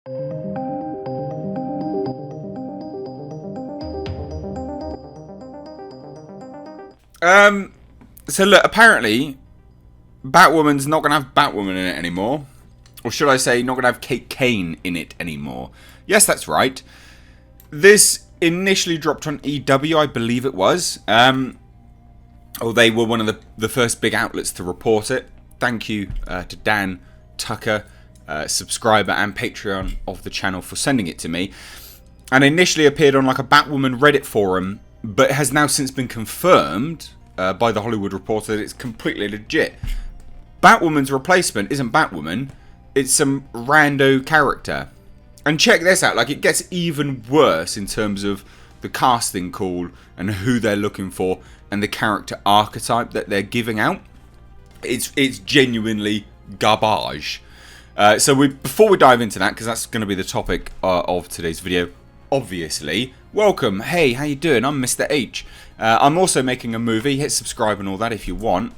So look, apparently, Batwoman's not going to have Batwoman in it anymore. Or should I say, not going to have Kate Kane in it anymore. Yes, that's right. This initially dropped on EW, I believe it was. Or they were one of the first big outlets to report it. Thank you to Dan Tucker, subscriber and Patreon of the channel, for sending it to me. And initially appeared on like a Batwoman Reddit forum, but has now since been confirmed by the Hollywood Reporter that it's completely legit. Batwoman's replacement isn't Batwoman, it's some rando character. And check this out, like, it gets even worse in terms of the casting call and who they're looking for and the character archetype that they're giving out. It's genuinely garbage. So before we dive into that, because that's going to be the topic of today's video, obviously, welcome. Hey, how you doing? I'm Mr. H. I'm also making a movie. Hit subscribe and all that if you want.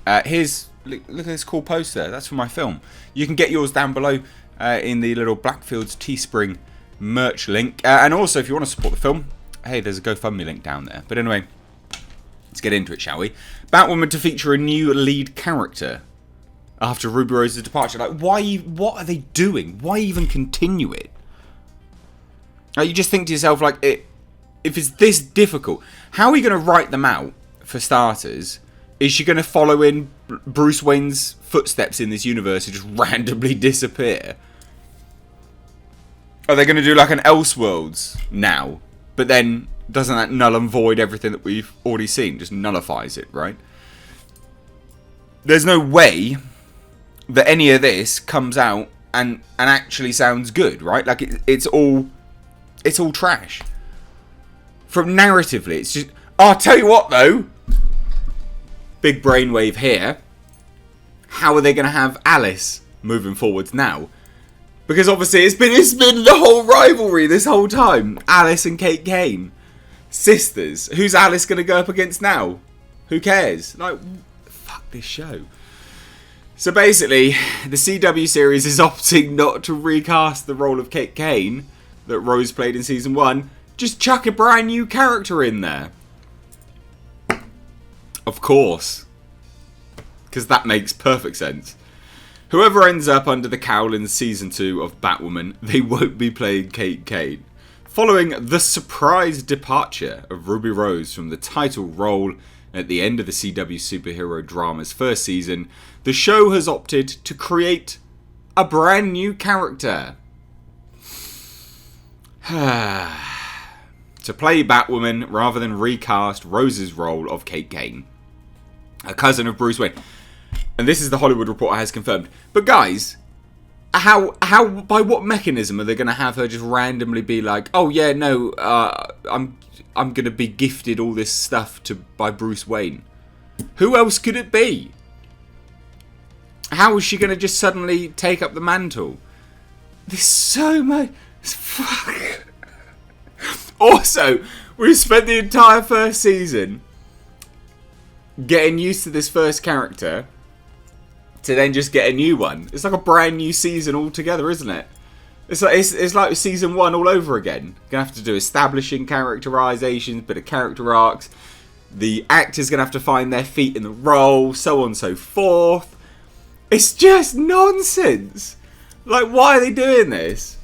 Look at this cool poster. That's for my film. You can get yours down below in the little Blackfields Teespring merch link. And also, if you want to support the film, hey, there's a GoFundMe link down there. But anyway, let's get into it, shall we? Batwoman to feature a new lead character after Ruby Rose's departure. Like, why? What are they doing? Why even continue it? Like, you just think to yourself, like, if it's this difficult, how are we going to write them out, for starters? Is she going to follow in Bruce Wayne's footsteps in this universe and just randomly disappear? Are they going to do like an Elseworlds now? But then, doesn't that null and void everything that we've already seen? Just nullifies it, right? There's no way that any of this comes out and actually sounds good, right? Like, it's all trash. From narratively, it's just... Oh, I'll tell you what, though. Big brainwave here. How are they going to have Alice moving forwards now? Because obviously it's been the whole rivalry this whole time. Alice and Kate Kane. Sisters. Who's Alice going to go up against now? Who cares? Like, fuck this show. So basically, the CW series is opting not to recast the role of Kate Kane that Rose played in Season 1. Just chuck a brand new character in there. Of course. Because that makes perfect sense. Whoever ends up under the cowl in Season 2 of Batwoman, they won't be playing Kate Kane. Following the surprise departure of Ruby Rose from the title role at the end of the CW superhero drama's first season, the show has opted to create a brand new character. To play Batwoman rather than recast Rose's role of Kate Kane, a cousin of Bruce Wayne. And this is the Hollywood Reporter has confirmed. But guys, how by what mechanism are they going to have her just randomly be like, oh yeah, no, I'm going to be gifted all this stuff by Bruce Wayne? Who else could it be? How is she going to just suddenly take up the mantle? There's so much... Fuck. Also, we've spent the entire first season getting used to this first character to then just get a new one. It's like a brand new season altogether, isn't it? It's like Season 1 all over again. Gonna have to do establishing characterizations, bit of character arcs. The actor's gonna have to find their feet in the role, so on and so forth. It's just nonsense. Like, why are they doing this?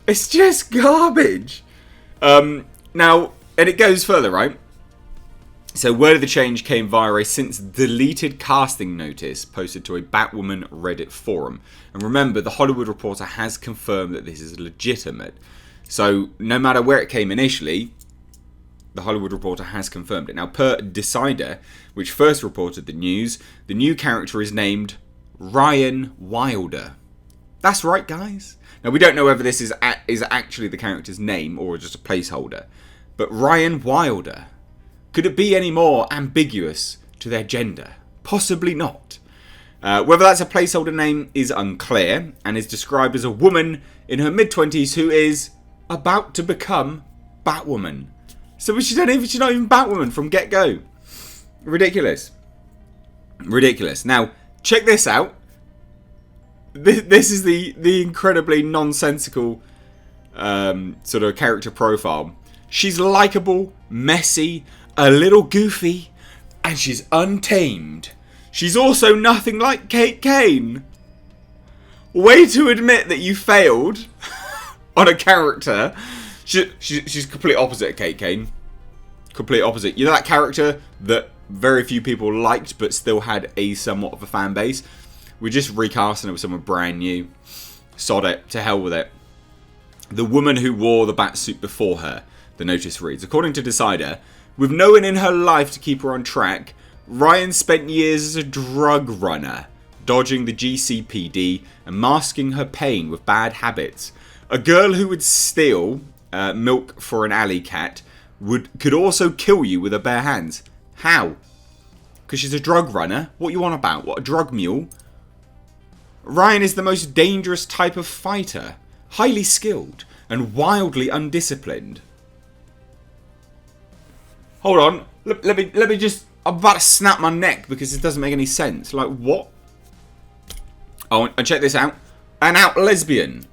It's just garbage. Now, and it goes further, right? So word of the change came via a since deleted casting notice posted to a Batwoman Reddit forum. And remember, the Hollywood Reporter has confirmed that this is legitimate. So no matter where it came initially, the Hollywood Reporter has confirmed it. Now, per Decider, which first reported the news, the new character is named Ryan Wilder. That's right, guys. Now, we don't know whether this is actually the character's name or just a placeholder. But Ryan Wilder. Could it be any more ambiguous to their gender? Possibly not. Whether that's a placeholder name is unclear and is described as a woman in her mid-20s who is about to become Batwoman. So she's not even Batwoman from get-go. Ridiculous. Ridiculous. Now, check this out. this is the incredibly nonsensical sort of character profile. She's likable, messy, a little goofy, and she's untamed. She's also nothing like Kate Kane. Way to admit that you failed on a character. She's complete opposite of Kate Kane. Complete opposite. You know that character that very few people liked but still had a somewhat of a fan base? We're just recasting it with someone brand new. Sod it. To hell with it. The woman who wore the bat suit before her, the notice reads. According to Decider, with no one in her life to keep her on track, Ryan spent years as a drug runner, dodging the GCPD and masking her pain with bad habits. A girl who would steal milk for an alley cat could also kill you with her bare hands. How? Because she's a drug runner? What you on about? What, a drug mule? Ryan is the most dangerous type of fighter. Highly skilled and wildly undisciplined. Hold on. Let me just... I'm about to snap my neck because it doesn't make any sense. Like, what? Oh, and check this out. An out lesbian.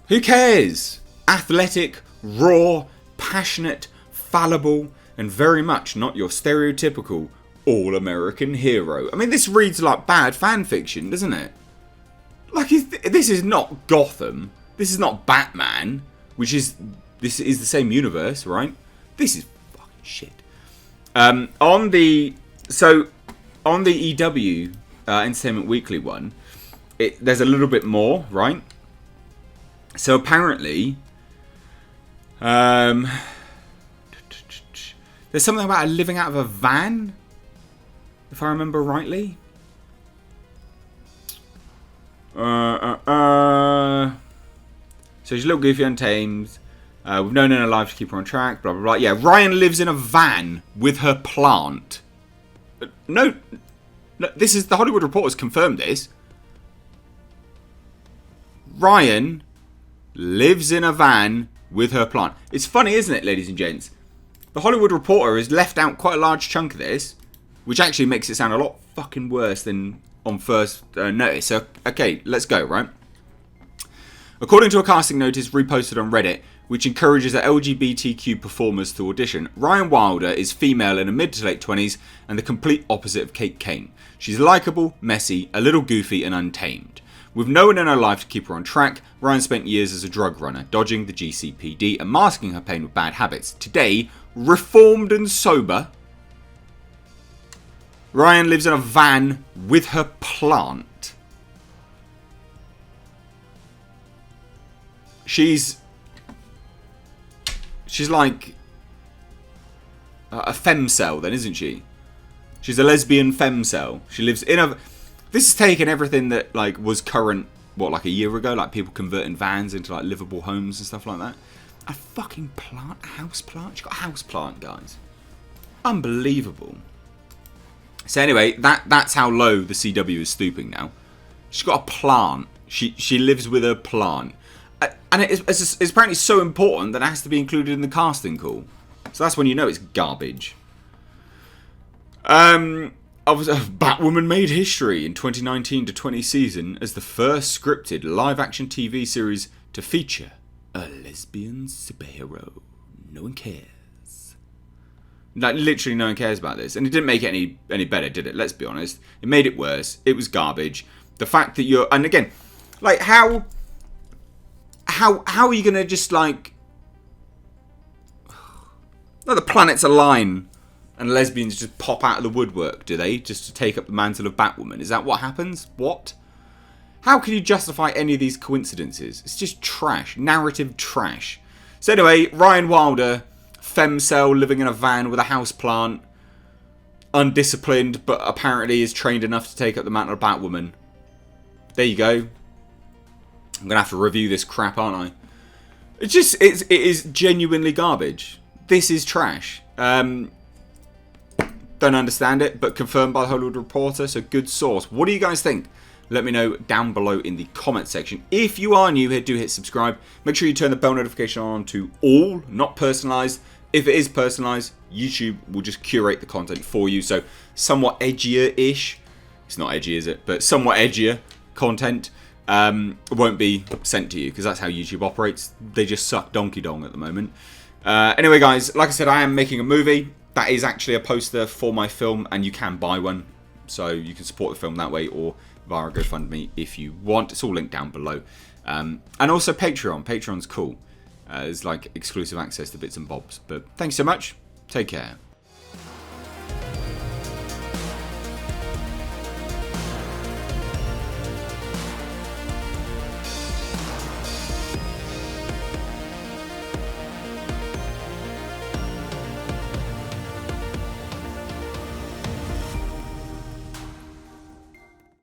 Who cares? Athletic, raw, passionate, fallible, and very much not your stereotypical all-American hero. I mean, this reads like bad fan fiction, doesn't it? Like, this is not Gotham. This is not Batman, this is the same universe, right? This is fucking shit. On the EW Entertainment Weekly one, there's a little bit more, right? So apparently, there's something about her living out of a van, if I remember rightly. So she's a little goofy, untamed. We've known in her life to keep her on track. Blah blah blah. Yeah, Ryan lives in a van with her plant. No, this is the Hollywood Reporter's confirmed this. Ryan lives in a van with her plant. It's funny, isn't it, ladies and gents? The Hollywood Reporter has left out quite a large chunk of this, which actually makes it sound a lot fucking worse than on first notice. So, okay, let's go, right? According to a casting notice reposted on Reddit, which encourages LGBTQ performers to audition, Ryan Wilder is female in her mid to late 20s and the complete opposite of Kate Kane. She's likeable, messy, a little goofy and untamed. With no one in her life to keep her on track, Ryan spent years as a drug runner, dodging the GCPD and masking her pain with bad habits. Today, reformed and sober, Ryan lives in a van with her plant. She's like a femcel then, isn't she? She's a lesbian femcel. She lives in a... This has taken everything that like was current, what, like a year ago? Like people converting vans into like livable homes and stuff like that. A fucking plant, a house plant? She's got a house plant, guys. Unbelievable. So anyway, that's how low the CW is stooping now. She's got a plant. She lives with a plant. And it's apparently so important that it has to be included in the casting call. So that's when you know it's garbage. Batwoman made history in 2019 to 20 season as the first scripted live-action TV series to feature a lesbian superhero. No one cares. Like, literally no one cares about this. And it didn't make it any better, did it? Let's be honest. It made it worse. It was garbage. The fact that you're... And again, like, how are you going to just, like... the planets align and lesbians just pop out of the woodwork, do they? Just to take up the mantle of Batwoman. Is that what happens? What? How can you justify any of these coincidences? It's just trash. Narrative trash. So anyway, Ryan Wilder, femcel, living in a van with a houseplant, undisciplined, but apparently is trained enough to take up the mantle of Batwoman. There you go. I'm going to have to review this crap, aren't I? It is genuinely garbage. This is trash. Don't understand it, but confirmed by the Hollywood Reporter, so good source. What do you guys think? Let me know down below in the comment section. If you are new here, do hit subscribe. Make sure you turn the bell notification on to all, not personalized. If it is personalized, YouTube will just curate the content for you. So somewhat edgier-ish. It's not edgy, is it? But somewhat edgier content won't be sent to you, because that's how YouTube operates. They just suck donkey dong at the moment. Anyway, guys, like I said, I am making a movie. That is actually a poster for my film, and you can buy one. So you can support the film that way, or via GoFundMe if you want. It's all linked down below. And also Patreon. Patreon's cool. There's like exclusive access to bits and bobs. But thanks so much. Take care.